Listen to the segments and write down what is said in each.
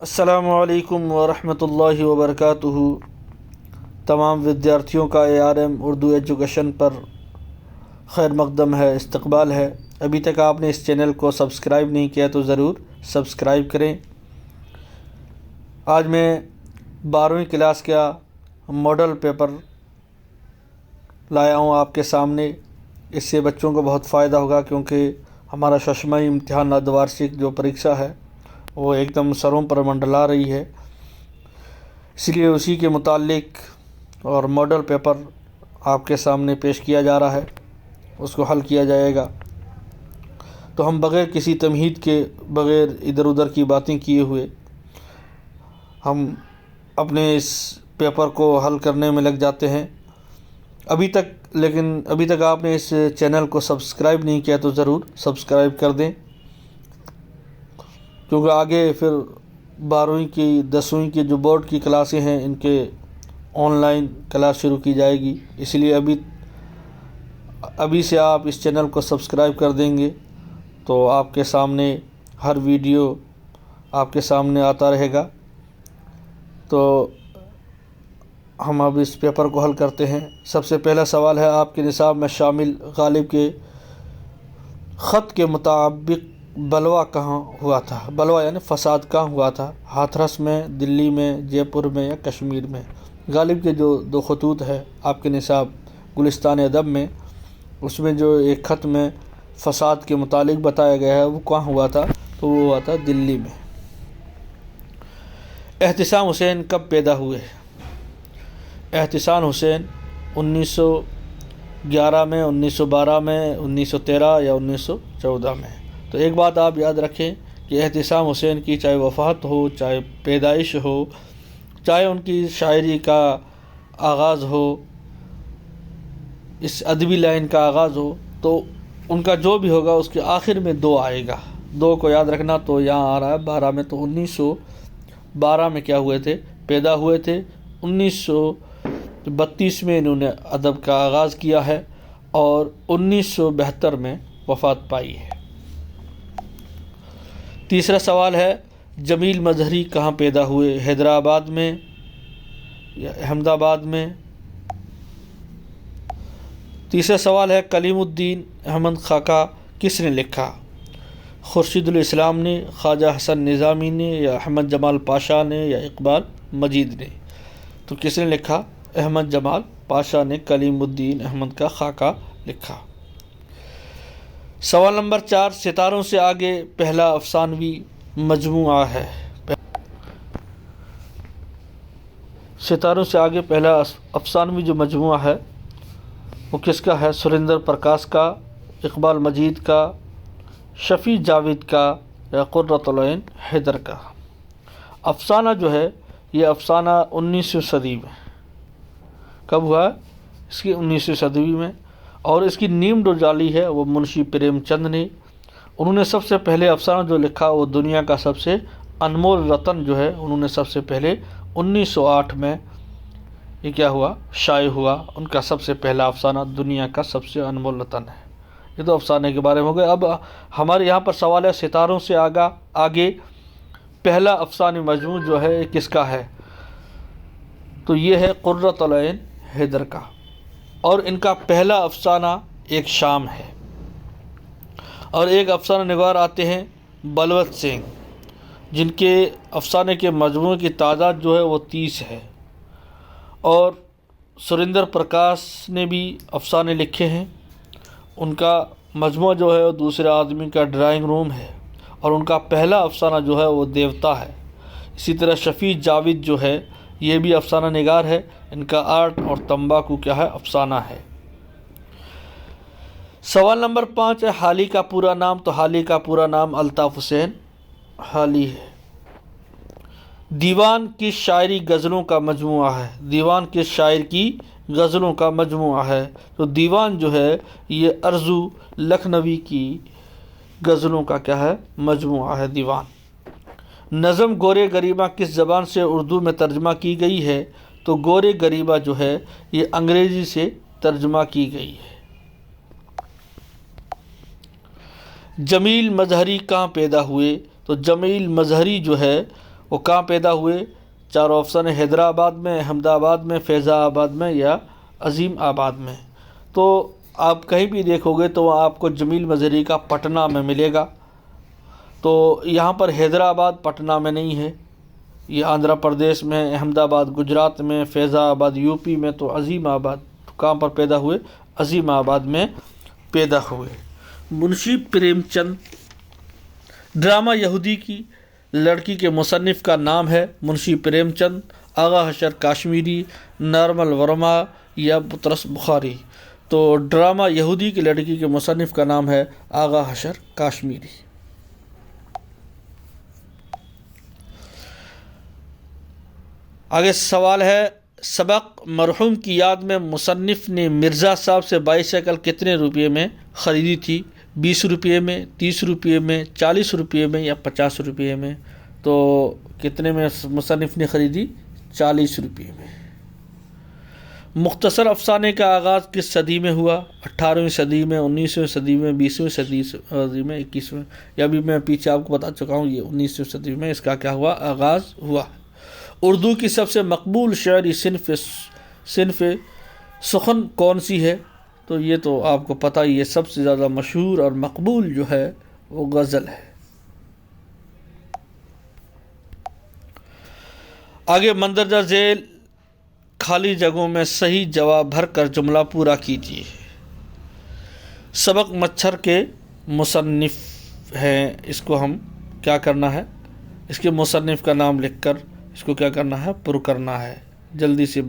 السلام علیکم ورحمۃ اللہ وبرکاتہ۔ تمام ودیارتھیوں کا ARM اردو ایجوکیشن پر خیر مقدم ہے، استقبال ہے۔ ابھی تک آپ نے اس چینل کو سبسکرائب نہیں کیا تو ضرور سبسکرائب کریں۔ آج میں 12ویں کلاس کا ماڈل پیپر لایا ہوں آپ کے سامنے۔ اس سے بچوں کو بہت فائدہ ہوگا، کیونکہ ہمارا ششماہی امتحان اردھوارشک جو پریکشا ہے وہ ایک دم سروں پر منڈلا رہی ہے، اس لیے اسی کے متعلق اور ماڈل پیپر آپ کے سامنے پیش کیا جا رہا ہے، اس کو حل کیا جائے گا۔ تو ہم بغیر کسی تمہید کے، بغیر ادھر ادھر کی باتیں کیے ہوئے ہم اپنے اس پیپر کو حل کرنے میں لگ جاتے ہیں۔ ابھی تک آپ نے اس چینل کو سبسکرائب نہیں کیا تو ضرور سبسکرائب کر دیں، کیونکہ آگے پھر 12ویں کی 10ویں کی جو بورڈ کی کلاسیں ہیں ان کے آن لائن کلاس شروع کی جائے گی۔ اس لیے ابھی سے آپ اس چینل کو سبسکرائب کر دیں گے تو آپ کے سامنے ہر ویڈیو آپ کے سامنے آتا رہے گا۔ تو ہم اب اس پیپر کو حل کرتے ہیں۔ سب سے پہلا سوال ہے آپ کے نصاب میں شامل غالب کے خط کے مطابق بلوا کہاں ہوا تھا؟ بلوا یعنی فساد کہاں ہوا تھا؟ ہاتھرس میں، دلی میں، جے پور میں یا کشمیر میں؟ غالب کے جو 2 خطوط ہے آپ کے نصاب گلستان ادب میں، اس میں جو ایک خط میں فساد کے متعلق بتایا گیا ہے وہ کہاں ہوا تھا؟ تو وہ ہوا تھا دلی میں۔ احتسام حسین کب پیدا ہوئے؟ احتسام حسین 1911 میں، 1912 میں، 1913 یا 1914 میں۔ تو ایک بات آپ یاد رکھیں کہ احتسام حسین کی چاہے وفات ہو، چاہے پیدائش ہو، چاہے ان کی شاعری کا آغاز ہو، اس ادبی لائن کا آغاز ہو، تو ان کا جو بھی ہوگا اس کے آخر میں 2 آئے گا۔ 2 کو یاد رکھنا۔ تو یہاں آ رہا ہے 12 میں، تو 1912 میں کیا ہوئے تھے؟ پیدا ہوئے تھے۔ 1932 میں انہوں نے ادب کا آغاز کیا ہے اور 1972 میں وفات پائی ہے۔ تیسرا سوال ہے جمیل مظہری کہاں پیدا ہوئے؟ حیدرآباد میں یا احمد آباد میں؟ تیسرا سوال ہے کلیم الدین احمد خاکہ کس نے لکھا؟ خورشید الاسلام نے، خواجہ حسن نظامی نے، یا احمد جمال پاشا نے، یا اقبال مجید نے؟ تو کس نے لکھا؟ احمد جمال پاشا نے کلیم الدین احمد کا خاکہ لکھا۔ سوال نمبر 4 ستاروں سے آگے پہلا افسانوی مجموعہ ہے۔ ستاروں سے آگے پہلا افسانوی جو مجموعہ ہے وہ کس کا ہے؟ سریندر پرکاش کا، اقبال مجید کا، شفیع جاوید کا، یا قرۃ العین حیدر کا؟ افسانہ جو ہے یہ افسانہ 19ویں صدی میں کب ہوا؟ اس کی 19ویں صدی میں، اور اس کی نیم جو ڈالی ہے وہ منشی پریم چند نے۔ انہوں نے سب سے پہلے افسانہ جو لکھا وہ دنیا کا سب سے انمول رتن جو ہے انہوں نے سب سے پہلے 1908 میں یہ کیا ہوا؟ شائع ہوا۔ ان کا سب سے پہلا افسانہ دنیا کا سب سے انمول رتن ہے۔ یہ تو افسانے کے بارے میں ہو گئے۔ اب ہمارے یہاں پر سوال ہے ستاروں سے آگے پہلا افسانوی مجموعہ جو ہے کس کا ہے؟ تو یہ ہے قرۃ العین حیدر کا، اور ان کا پہلا افسانہ ایک شام ہے، اور ایک افسانہ نگار آتے ہیں بلوت سنگھ، جن کے افسانے کے مجموعے کی تعداد جو ہے وہ 30 ہے۔ اور سریندر پرکاش نے بھی افسانے لکھے ہیں۔ ان کا مجموعہ جو ہے وہ دوسرے آدمی کا ڈرائنگ روم ہے، اور ان کا پہلا افسانہ جو ہے وہ دیوتا ہے۔ اسی طرح شفیع جاوید جو ہے یہ بھی افسانہ نگار ہے۔ ان کا آرٹ اور تمباکو کیا ہے؟ افسانہ ہے۔ سوال نمبر 5 ہے حالی کا پورا نام؟ تو حالی کا پورا نام الطاف حسین حالی ہے۔ دیوان کس شاعری غزلوں کا مجموعہ ہے؟ دیوان کس شاعر کی غزلوں کا مجموعہ ہے؟ تو دیوان جو ہے یہ ارزو لکھنوی کی غزلوں کا کیا ہے؟ مجموعہ ہے دیوان۔ نظم گورے غریباں کس زبان سے اردو میں ترجمہ کی گئی ہے؟ تو گورے غریباں جو ہے یہ انگریزی سے ترجمہ کی گئی ہے۔ جمیل مظہری کہاں پیدا ہوئے؟ تو جمیل مظہری جو ہے وہ کہاں پیدا ہوئے؟ چاروں آپشن ہیں، حیدرآباد میں، احمد آباد میں، فیض آباد میں یا عظیم آباد میں۔ تو آپ کہیں بھی دیکھو گے تو آپ کو جمیل مظہری کا پٹنہ میں ملے گا۔ تو یہاں پر حیدرآباد پٹنہ میں نہیں ہے، یہ آندھرا پردیش میں، احمد آباد گجرات میں، فیض آباد یو پی میں، تو عظیم آباد کہاں پر پیدا ہوئے؟ عظیم آباد میں پیدا ہوئے۔ منشی پریم چند، ڈرامہ یہودی کی لڑکی کے مصنف کا نام ہے منشی پریم چند، آغا حشر کاشمیری، نارمل ورما یا بطرس بخاری۔ تو ڈرامہ یہودی کی لڑکی کے مصنف کا نام ہے آغا حشر کاشمیری۔ آگے سوال ہے، سبق مرحوم کی یاد میں مصنف نے مرزا صاحب سے بائسیکل کتنے روپے میں خریدی تھی؟ 20 روپے میں، 30 روپے میں، 40 روپے میں یا 50 روپے میں؟ تو کتنے میں مصنف نے خریدی؟ 40 روپے میں۔ مختصر افسانے کا آغاز کس صدی میں ہوا؟ 18ویں صدی میں، 19ویں صدی میں، 20ویں صدی میں، 21ویں؟ یا بھی میں پیچھے آپ کو بتا چکا ہوں، یہ 19ویں صدی میں اس کا کیا ہوا؟ آغاز ہوا۔ اردو کی سب سے مقبول شعری صنف سخن کون سی ہے؟ تو یہ تو آپ کو پتہ ہی ہے، سب سے زیادہ مشہور اور مقبول جو ہے وہ غزل ہے۔ آگے مندرجہ ذیل خالی جگہوں میں صحیح جواب بھر کر جملہ پورا کیجیے۔ سبق مچھر کے مصنف ہیں، اس کو ہم کیا کرنا ہے؟ اس کے مصنف کا نام لکھ کر اس کو کیا کرنا ہے؟ پر کرنا ہے۔ جلدی سے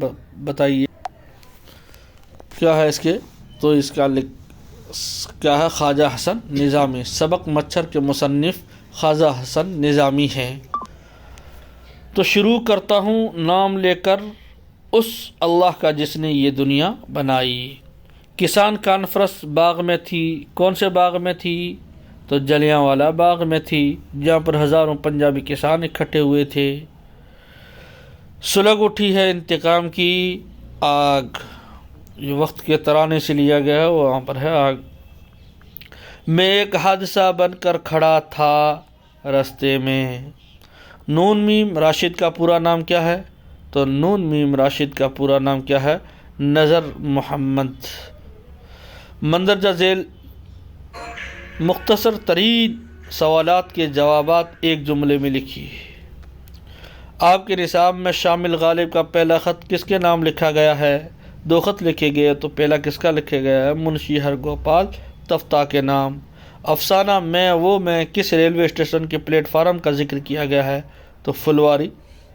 بتائیے کیا ہے اس کے؟ تو اس کا کیا ہے؟ خواجہ حسن نظامی۔ سبق مچھر کے مصنف خواجہ حسن نظامی ہیں۔ تو شروع کرتا ہوں نام لے کر اس اللہ کا جس نے یہ دنیا بنائی۔ کسان کانفرنس باغ میں تھی، کون سے باغ میں تھی؟ تو جلیانوالہ باغ میں تھی، جہاں پر ہزاروں پنجابی کسان اکٹھے ہوئے تھے۔ سلگ اٹھی ہے انتقام کی آگ، یہ وقت کے ترانے سے لیا گیا ہے، وہاں پر ہے آگ۔ میں ایک حادثہ بن کر کھڑا تھا راستے میں۔ نون میم راشد کا پورا نام کیا ہے؟ تو نون میم راشد کا پورا نام کیا ہے؟ نذر محمد۔ مندرجہ ذیل مختصر ترین سوالات کے جوابات ایک جملے میں لکھیے۔ آپ کے نصاب میں شامل غالب کا پہلا خط کس کے نام لکھا گیا ہے؟ 2 خط لکھے گئے، تو پہلا کس کا لکھا گیا ہے؟ منشی ہرگوپال تفتہ کے نام۔ افسانہ میں کس ریلوے اسٹیشن کے پلیٹ فارم کا ذکر کیا گیا ہے؟ تو فلواری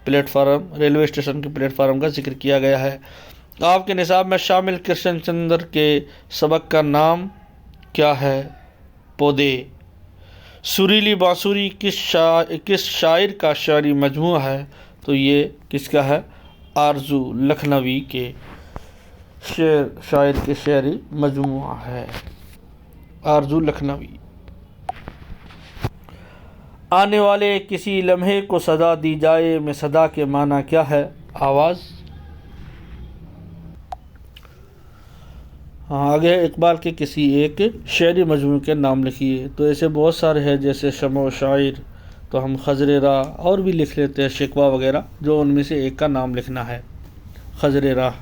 پلیٹ فارم، ریلوے اسٹیشن کے پلیٹ فارم کا ذکر کیا گیا ہے۔ آپ کے نصاب میں شامل کرشن چندر کے سبق کا نام کیا ہے؟ پودے۔ سریلی بانسری کس شاعر کا شعری مجموعہ ہے؟ تو یہ کس کا ہے؟ آرزو لکھنوی کے شاعر کے شعری مجموعہ ہے، آرزو لکھنوی۔ آنے والے کسی لمحے کو صدا دی جائے میں صدا کے معنی کیا ہے؟ آواز۔ آگے اقبال کے کسی ایک شعری مجموعے کے نام لکھیے۔ تو ایسے بہت سارے ہیں، جیسے شمع و شاعر، تو ہم خضر راہ اور بھی لکھ لیتے ہیں، شکوہ وغیرہ، جو ان میں سے ایک کا نام لکھنا ہے، خضر راہ۔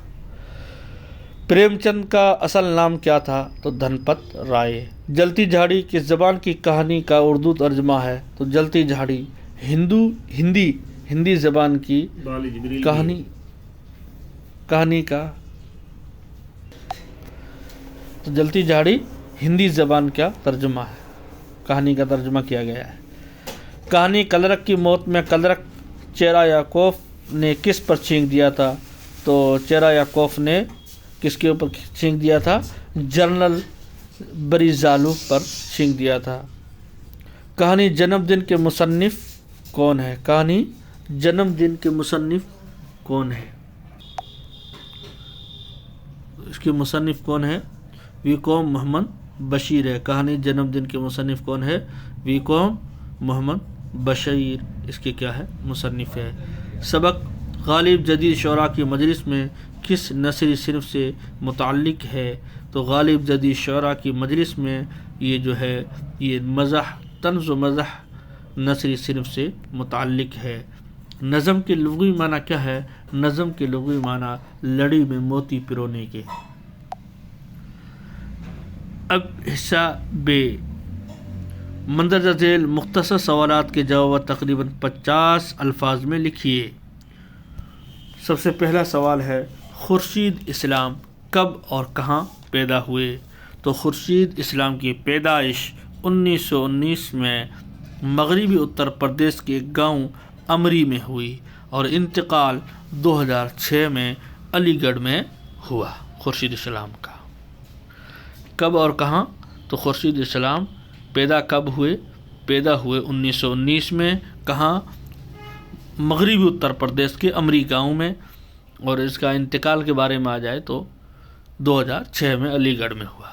پریم چند کا اصل نام کیا تھا؟ تو دھن پت رائے۔ جلتی جھاڑی کس زبان کی کہانی کا اردو ترجمہ ہے؟ تو جلتی جھاڑی ہندی زبان کی کہانی کا، تو جلتی جھاڑی ہندی زبان کا ترجمہ ہے، کہانی کا ترجمہ کیا گیا ہے۔ کہانی کلرک کی موت میں کلرک چیرایاکوف نے کس پر چھینک دیا تھا؟ تو چیرایاکوف نے کس کے اوپر چھینک دیا تھا؟ جنرل بریزالوف پر چھینک دیا تھا۔ کہانی جنم دن کے مصنف کون ہے؟ کہانی جنم دن کے مصنف کون ہے؟ اس کے مصنف کون ہے؟ ویکوم محمد بشیر ہے۔ کہانی جنم دن کے مصنف کون ہے؟ ویکوم محمد بشیر اس کے کیا ہے؟ مصنف ہے۔ سبق غالب جدید شعراء کی مجلس میں کس نثری صنف سے متعلق ہے؟ تو غالب جدید شعراء کی مجلس میں یہ جو ہے یہ مزاح، طنز و مزاح نثری صنف سے متعلق ہے۔ نظم کے لغوی معنی کیا ہے؟ نظم کے لغوی معنی لڑی میں موتی پرونے کے۔ اب حصہ بے، مندرجہ ذیل مختصر سوالات کے جواب تقریباً 50 الفاظ میں لکھیے۔ سب سے پہلا سوال ہے خورشید اسلام کب اور کہاں پیدا ہوئے؟ تو خورشید اسلام کی پیدائش 1919 میں مغربی اتر پردیش کے ایک گاؤں امری میں ہوئی اور انتقال 2006 میں علی گڑھ میں ہوا خورشید اسلام کا۔ کب اور کہاں؟ تو خورشید اسلام پیدا کب ہوئے؟ پیدا ہوئے 1919 میں۔ کہاں؟ مغربی اتر پردیش کے امری گاؤں میں، اور اس کا انتقال کے بارے میں آ جائے تو 2006 میں علی گڑھ میں ہوا۔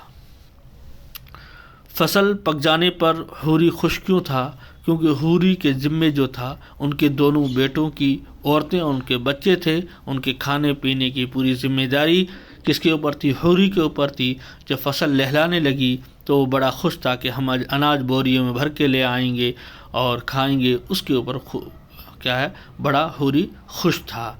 فصل پک جانے پر حوری خوش کیوں تھا؟ کیونکہ حوری کے ذمے جو تھا ان کے دونوں بیٹوں کی، عورتیں اور ان کے بچے تھے، ان کے کھانے پینے کی پوری ذمہ داری کس کے اوپر تھی؟ حوری کے اوپر تھی۔ جب فصل لہلانے لگی تو وہ بڑا خوش تھا کہ ہم اناج بوریوں میں بھر کے لے آئیں گے اور کھائیں گے، اس کے اوپر کیا ہے، بڑا حوری خوش تھا۔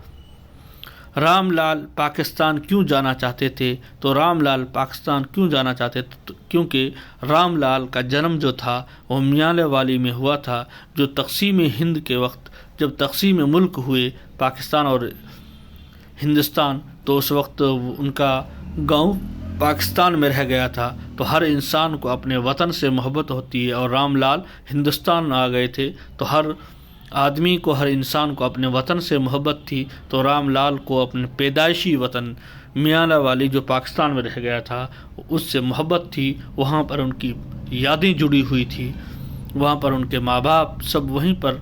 رام لال پاکستان کیوں جانا چاہتے تھے؟ تو رام لال پاکستان کیوں جانا چاہتے تھے؟ کیونکہ رام لال کا جنم جو تھا وہ میانہ والی میں ہوا تھا، جو تقسیم ہند کے وقت جب تقسیم ملک ہوئے پاکستان اور ہندوستان، تو اس وقت ان کا گاؤں پاکستان میں رہ گیا تھا۔ تو ہر انسان کو اپنے وطن سے محبت ہوتی ہے، اور رام لال ہندوستان آ گئے تھے تو ہر آدمی کو، ہر انسان کو اپنے وطن سے محبت تھی۔ تو رام لال کو اپنے پیدائشی وطن میانہ والی جو پاکستان میں رہ گیا تھا اس سے محبت تھی، وہاں پر ان کی یادیں جڑی ہوئی تھی، وہاں پر ان کے ماں باپ سب وہیں پر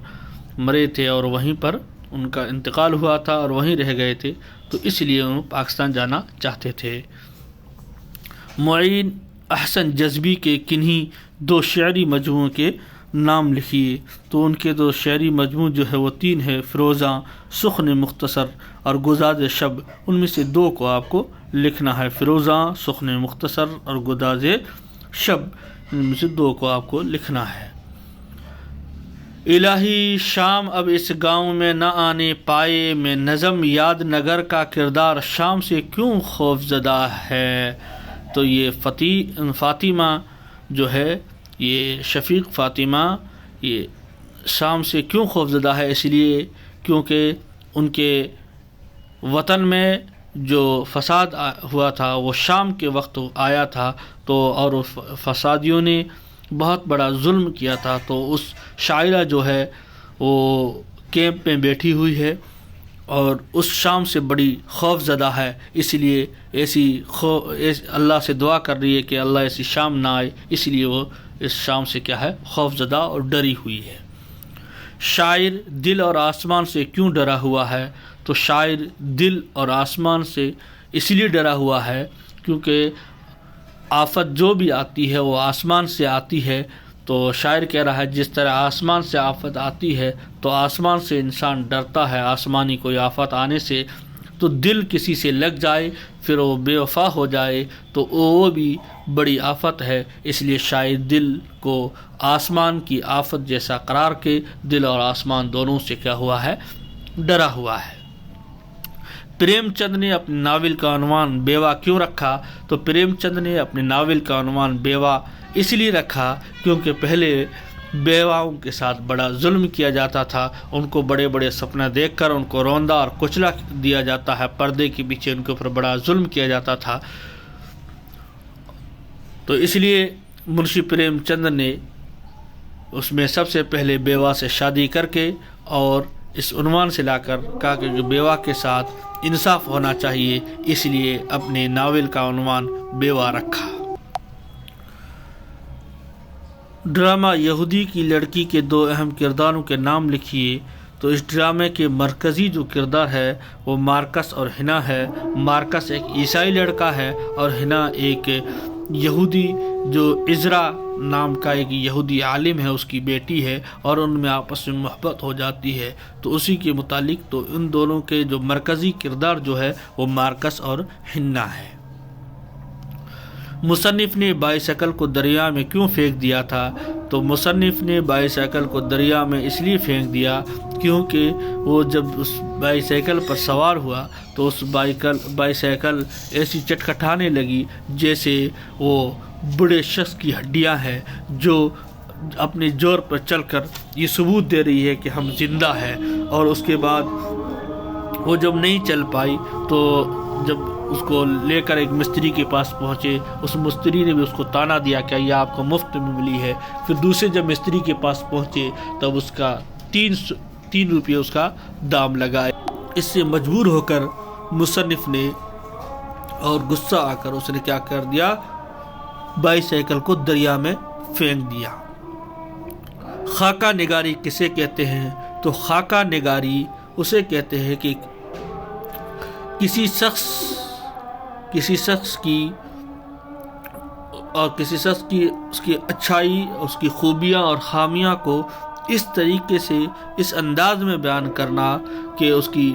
مرے تھے اور وہیں پر ان کا انتقال ہوا تھا اور وہیں رہ گئے تھے، تو اس لیے وہ پاکستان جانا چاہتے تھے۔ معین احسن جذبی کے کنہی 2 شعری مجموعوں کے نام لکھیے؟ تو ان کے 2 شعری مجموع جو ہے وہ 3 ہے، فروزاں، سخن مختصر اور گداز شب۔ ان میں سے 2 کو آپ کو لکھنا ہے، فروزاں، سخن مختصر اور گداز شب، ان میں سے 2 کو آپ کو لکھنا ہے۔ الہی شام اب اس گاؤں میں نہ آنے پائے، میں نظم یاد نگر کا کردار شام سے کیوں خوف زدہ ہے؟ تو یہ فاطمہ جو ہے، یہ شفیق فاطمہ، یہ شام سے کیوں خوف زدہ ہے؟ اس لیے کیونکہ ان کے وطن میں جو فساد ہوا تھا وہ شام کے وقت آیا تھا، تو اور فسادیوں نے بہت بڑا ظلم کیا تھا، تو اس شاعرہ جو ہے وہ کیمپ میں بیٹھی ہوئی ہے اور اس شام سے بڑی خوف زدہ ہے، اس لیے اللہ سے دعا کر رہی ہے کہ اللہ ایسی شام نہ آئے، اس لیے وہ اس شام سے کیا ہے، خوف زدہ اور ڈری ہوئی ہے۔ شاعر دل اور آسمان سے کیوں ڈرا ہوا ہے؟ تو شاعر دل اور آسمان سے اس لیے ڈرا ہوا ہے کیونکہ آفت جو بھی آتی ہے وہ آسمان سے آتی ہے۔ تو شاعر کہہ رہا ہے جس طرح آسمان سے آفت آتی ہے تو آسمان سے انسان ڈرتا ہے، آسمانی کوئی آفت آنے سے، تو دل کسی سے لگ جائے پھر وہ بے وفا ہو جائے تو وہ بھی بڑی آفت ہے، اس لیے شاعر دل کو آسمان کی آفت جیسا قرار کے دل اور آسمان دونوں سے کیا ہوا ہے، ڈرا ہوا ہے۔ پریم چند نے اپنے ناول کا عنوان بیوہ کیوں رکھا؟ تو پریم چند نے اپنے ناول کا عنوان بیوہ اس لیے رکھا کیونکہ پہلے بیواؤں کے ساتھ بڑا ظلم کیا جاتا تھا، ان کو بڑے بڑے سپنا دیکھ کر ان کو روندا اور کچلا دیا جاتا ہے، پردے کے پیچھے ان کے اوپر بڑا ظلم کیا جاتا تھا، تو اس لیے منشی پریم چند نے اس میں سب سے پہلے بیوہ سے شادی کر کے اور اس عنوان سے لا کر کہا کہ بیوہ کے ساتھ انصاف ہونا چاہیے، اس لیے اپنے ناول کا عنوان بیوہ رکھا۔ ڈرامہ یہودی کی لڑکی کے 2 اہم کرداروں کے نام لکھیے؟ تو اس ڈرامے کے مرکزی جو کردار ہے وہ مارکس اور ہنا ہے۔ مارکس ایک عیسائی لڑکا ہے اور ہنا ایک یہودی جو عزرا نام کا ایک یہودی عالم ہے، اس کی بیٹی ہے، اور ان میں آپس میں محبت ہو جاتی ہے، تو اسی کے متعلق تو ان دونوں کے جو مرکزی کردار جو ہے وہ مارکس اور ہنا ہے۔ مصنف نے بائسیکل کو دریا میں کیوں پھینک دیا تھا؟ تو مصنف نے بائسیکل کو دریا میں اس لیے پھینک دیا کیونکہ وہ جب اس بائی سائیکل پر سوار ہوا تو اس بائی سائیکل ایسی چٹکھٹانے لگی جیسے وہ بڑے شخص کی ہڈیاں ہیں جو اپنے زور پر چل کر یہ ثبوت دے رہی ہے کہ ہم زندہ ہیں۔ اور اس کے بعد وہ جب نہیں چل پائی تو جب اس کو لے کر ایک مستری کے پاس پہنچے، اس مستری نے بھی اس کو تانا دیا کہ یہ آپ کو مفت میں ملی ہے۔ پھر دوسرے جب مستری کے پاس پہنچے تب اس کا 3 روپے اس کا دام لگائے۔ اس سے مجبور ہو کر مصنف نے اور غصہ آ کر اس نے کیا کر دیا، بائی سائیکل کو دریا میں پھینک دیا۔ خاکہ نگاری کسے کہتے ہیں؟ تو خاکہ نگاری اسے کہتے ہیں کہ کسی شخص کی اس کی اچھائی، اس کی خوبیاں اور خامیاں کو اس طریقے سے، اس انداز میں بیان کرنا کہ اس کی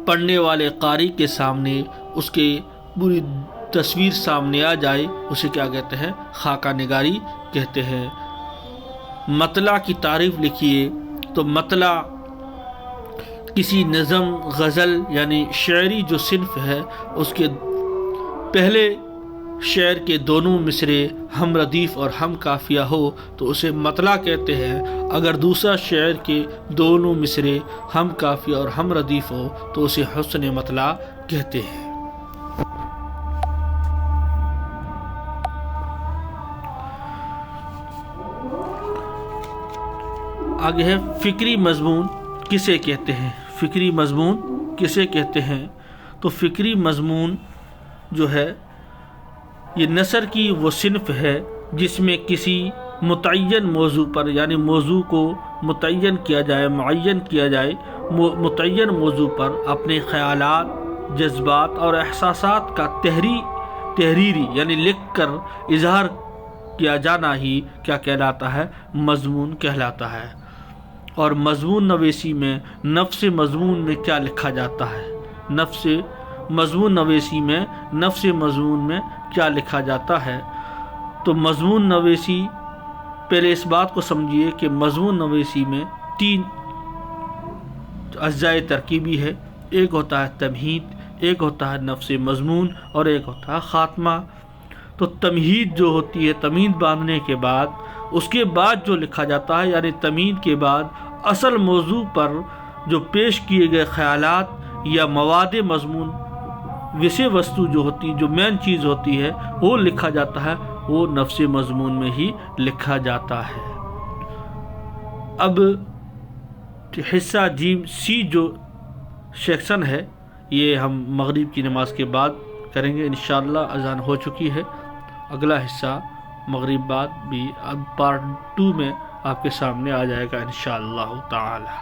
پڑھنے والے قاری کے سامنے اس کے پوری تصویر سامنے آ جائے، اسے کیا کہتے ہیں؟ خاکہ نگاری کہتے ہیں۔ مطلع کی تعریف لکھیے۔ تو مطلع کسی نظم، غزل یعنی شعری جو صنف ہے، اس کے پہلے شعر کے دونوں مصرے ہم ردیف اور ہم قافیہ ہو تو اسے مطلع کہتے ہیں۔ اگر دوسرا شعر کے دونوں مصرے ہم قافیہ اور ہم ردیف ہو تو اسے حسن مطلع کہتے ہیں۔ آگے ہے فکری مضمون کسے کہتے ہیں؟ فکری مضمون کسے کہتے ہیں؟ تو فکری مضمون جو ہے یہ نثر کی وہ صنف ہے جس میں کسی متعین موضوع پر، یعنی موضوع کو متعین کیا جائے، معین کیا جائے، متعین موضوع پر اپنے خیالات، جذبات اور احساسات کا تحریری یعنی لکھ کر اظہار کیا جانا ہی کیا کہلاتا ہے؟ مضمون کہلاتا ہے۔ اور مضمون نویسی میں نفس مضمون میں کیا لکھا جاتا ہے؟ مضمون نویسی میں نفس مضمون میں کیا لکھا جاتا ہے؟ تو مضمون نویسی، پہلے اس بات کو سمجھیے کہ مضمون نویسی میں 3 اجزائے ترکیبی ہے۔ ایک ہوتا ہے تمہید، ایک ہوتا ہے نفس مضمون اور ایک ہوتا ہے خاتمہ۔ تو تمہید جو ہوتی ہے، تمہید باندھنے کے بعد اس کے بعد جو لکھا جاتا ہے، یعنی تمہید کے بعد اصل موضوع پر جو پیش کیے گئے خیالات یا مواد مضمون، وشے وستو جو ہوتی، جو مین چیز ہوتی ہے وہ لکھا جاتا ہے، وہ نفس مضمون میں ہی لکھا جاتا ہے۔ اب حصہ جیم سی جو سیکشن ہے یہ ہم مغرب کی نماز کے بعد کریں گے انشاءاللہ۔ اذان ہو چکی ہے۔ اگلا حصہ مغرب بعد بھی اب پارٹ 2 میں آپ کے سامنے آ جائے گا انشاءاللہ تعالی۔